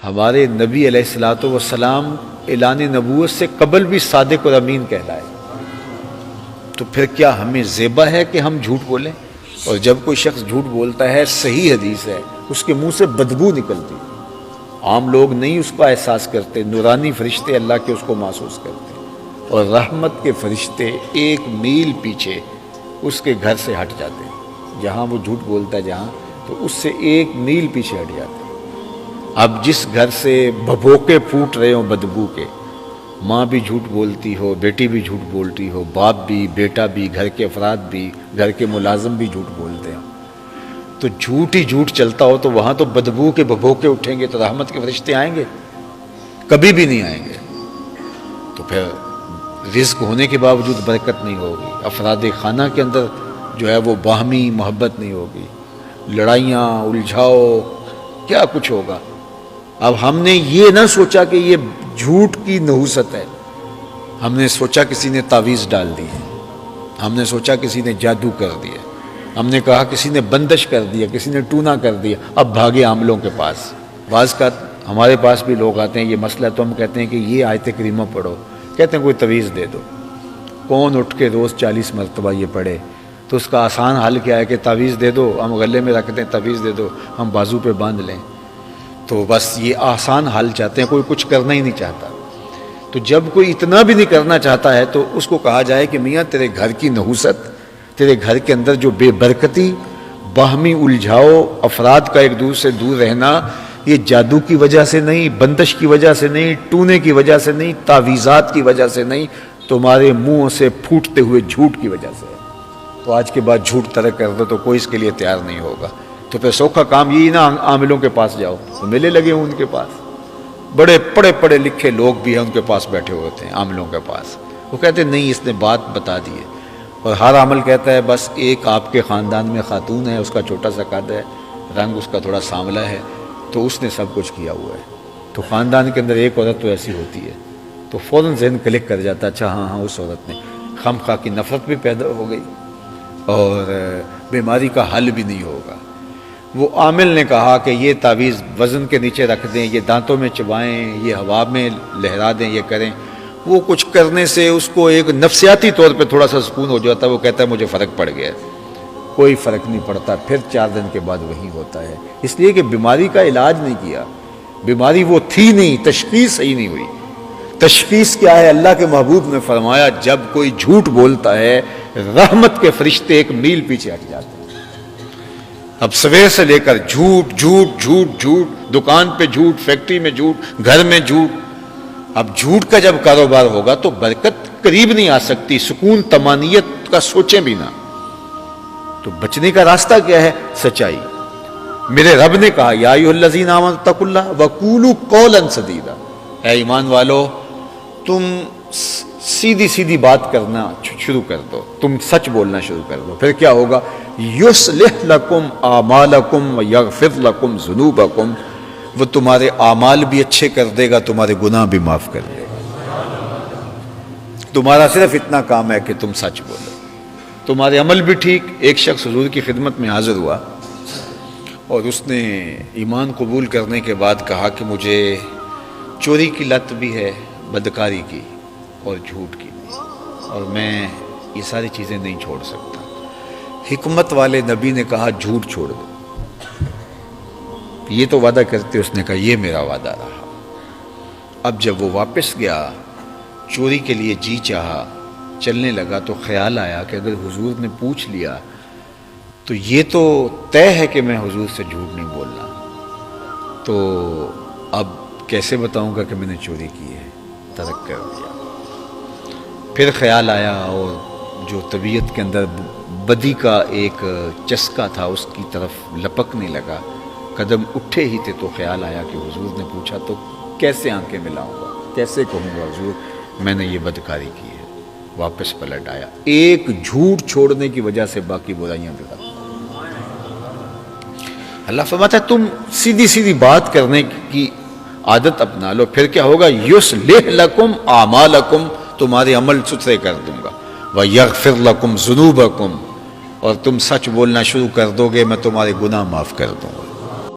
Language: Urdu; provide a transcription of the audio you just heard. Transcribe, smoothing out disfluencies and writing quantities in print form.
ہمارے نبی علیہ الصلوۃ والسلام اعلان نبوت سے قبل بھی صادق اور امین کہلائے، تو پھر کیا ہمیں زیبا ہے کہ ہم جھوٹ بولیں؟ اور جب کوئی شخص جھوٹ بولتا ہے، صحیح حدیث ہے، اس کے منہ سے بدبو نکلتی، عام لوگ نہیں اس کا احساس کرتے، نورانی فرشتے اللہ کے اس کو محسوس کرتے، اور رحمت کے فرشتے 1 میل پیچھے اس کے گھر سے ہٹ جاتے ہیں، جہاں وہ جھوٹ بولتا ہے جہاں، تو اس سے 1 میل پیچھے ہٹ جاتے ہیں۔ اب جس گھر سے بھبوکے پھوٹ رہے ہوں بدبو کے، ماں بھی جھوٹ بولتی ہو، بیٹی بھی جھوٹ بولتی ہو، باپ بھی، بیٹا بھی، گھر کے افراد بھی، گھر کے ملازم بھی جھوٹ بولتے ہیں، تو جھوٹ ہی جھوٹ چلتا ہو تو وہاں تو بدبو کے بھبوکے اٹھیں گے، تو رحمت کے فرشتے آئیں گے؟ کبھی بھی نہیں آئیں گے۔ تو پھر رزق ہونے کے باوجود برکت نہیں ہوگی، افراد خانہ کے اندر جو ہے وہ باہمی محبت نہیں ہوگی، لڑائیاں، الجھاؤ، کیا کچھ ہوگا۔ اب ہم نے یہ نہ سوچا کہ یہ جھوٹ کی نحوست ہے، ہم نے سوچا کسی نے تعویذ ڈال دی ہے، ہم نے سوچا کسی نے جادو کر دیا، ہم نے کہا کسی نے بندش کر دیا، کسی نے ٹونا کر دیا، اب بھاگے عاملوں کے پاس۔ بعض کا ہمارے پاس بھی لوگ آتے ہیں، یہ مسئلہ، تو ہم کہتے ہیں کہ یہ آیت کریمہ پڑھو، کہتے ہیں کوئی تعویذ دے دو۔ کون اٹھ کے روز 40 مرتبہ یہ پڑھے؟ تو اس کا آسان حل کیا ہے کہ تعویذ دے دو، ہم غلے میں رکھ دیں، تعویذ دے دو، ہم بازو پہ باندھ لیں۔ تو بس یہ آسان حل چاہتے ہیں، کوئی کچھ کرنا ہی نہیں چاہتا۔ تو جب کوئی اتنا بھی نہیں کرنا چاہتا ہے تو اس کو کہا جائے کہ میاں تیرے گھر کی نحوست، تیرے گھر کے اندر جو بے برکتی، باہمی الجھاؤ، افراد کا ایک دوسرے سے دور رہنا، یہ جادو کی وجہ سے نہیں، بندش کی وجہ سے نہیں، ٹونے کی وجہ سے نہیں، تعویذات کی وجہ سے نہیں، تمہارے منہ سے پھوٹتے ہوئے جھوٹ کی وجہ سے ہے۔ تو آج کے بعد جھوٹ ترک کر دو تو کوئی اس کے لیے تیار نہیں ہوگا۔ تو پھر سوکھا کام یہی نا، عاملوں کے پاس جاؤ، تو میلے لگے ہوں ان کے پاس، بڑے پڑھے لکھے لوگ بھی ہیں ان کے پاس بیٹھے ہوتے ہیں، عاملوں کے پاس، وہ کہتے ہیں نہیں اس نے بات بتا دی ہے، اور ہر عامل کہتا ہے بس ایک آپ کے خاندان میں خاتون ہے، اس کا چھوٹا سا قد ہے، رنگ اس کا تھوڑا سانولا ہے، تو اس نے سب کچھ کیا ہوا ہے۔ تو خاندان کے اندر ایک عورت تو ایسی ہوتی ہے، تو فوراً ذہن کلک کر جاتا ہے، اچھا ہاں اس عورت نے، خواہ کی نفرت بھی پیدا ہو گئی اور بیماری کا حل بھی نہیں ہوگا۔ وہ عامل نے کہا کہ یہ تعویذ وزن کے نیچے رکھ دیں، یہ دانتوں میں چبائیں، یہ ہوا میں لہرا دیں، یہ کریں، وہ کچھ کرنے سے اس کو ایک نفسیاتی طور پہ تھوڑا سا سکون ہو جاتا ہے، وہ کہتا ہے مجھے فرق پڑ گیا۔ کوئی فرق نہیں پڑتا، پھر 4 دن کے بعد وہی ہوتا ہے، اس لیے کہ بیماری کا علاج نہیں کیا، بیماری وہ تھی نہیں، تشخیص صحیح نہیں ہوئی۔ تشخیص کیا ہے؟ اللہ کے محبوب نے فرمایا جب کوئی جھوٹ بولتا ہے رحمت کے فرشتے 1 میل پیچھے ہٹ جاتے ہیں۔ اب سویر سے لے کر جھوٹ جھوٹ جھوٹ جھوٹ، دکان پہ جھوٹ، فیکٹری میں جھوٹ، گھر میں جھوٹ۔ اب جھوٹ کا جب کاروبار ہوگا تو برکت قریب نہیں آ سکتی، سکون طمانینت کا سوچیں بھی نہ۔ تو بچنے کا راستہ کیا ہے؟ سچائی۔ میرے رب نے کہا یا ایھا الذین آمنوا اتقوا اللہ وقولوا قولا سدیدا، اے ایمان والو تم سیدھی سیدھی بات کرنا شروع کر دو، تم سچ بولنا شروع کر دو، پھر کیا ہوگا؟ یصلح لکم اعمالکم ویغفر لکم ذنوبکم، وہ تمہارے اعمال بھی اچھے کر دے گا، تمہارے گناہ بھی معاف کر دے گا۔ تمہارا صرف اتنا کام ہے کہ تم سچ بولو، تمہارے عمل بھی ٹھیک۔ ایک شخص حضور کی خدمت میں حاضر ہوا اور اس نے ایمان قبول کرنے کے بعد کہا کہ مجھے چوری کی لت بھی ہے، بدکاری کی اور جھوٹ کی بھی، اور میں یہ ساری چیزیں نہیں چھوڑ سکتا۔ حکمت والے نبی نے کہا جھوٹ چھوڑ دو، یہ تو وعدہ کرتے، اس نے کہا یہ میرا وعدہ رہا۔ اب جب وہ واپس گیا، چوری کے لیے جی چاہا، چلنے لگا، تو خیال آیا کہ اگر حضور نے پوچھ لیا تو یہ تو طے ہے کہ میں حضور سے جھوٹ نہیں بولنا، تو اب کیسے بتاؤں گا کہ میں نے چوری کی ہے؟ ترک کر دیا۔ پھر خیال آیا، اور جو طبیعت کے اندر بدی کا ایک چسکا تھا اس کی طرف لپکنے لگا، قدم اٹھے ہی تھے تو خیال آیا کہ حضور نے پوچھا تو کیسے آنکھیں ملاؤں گا، کیسے کہوں گا حضور میں نے یہ بدکاری کی ہے۔ واپس پلٹ آیا، ایک جھوٹ چھوڑنے کی وجہ سے باقی برائیاں بھی ختم۔ اللہ فرماتا ہے تم سیدھی سیدھی بات کرنے کی عادت اپنا لو، پھر کیا ہوگا؟ یصلح لکم اعمالکم، تمہارے عمل ستھرے کر دوں گا، ویغفر لکم ذنوبکم، اور تم سچ بولنا شروع کر دو گے، میں تمہارے گناہ معاف کر دوں گا۔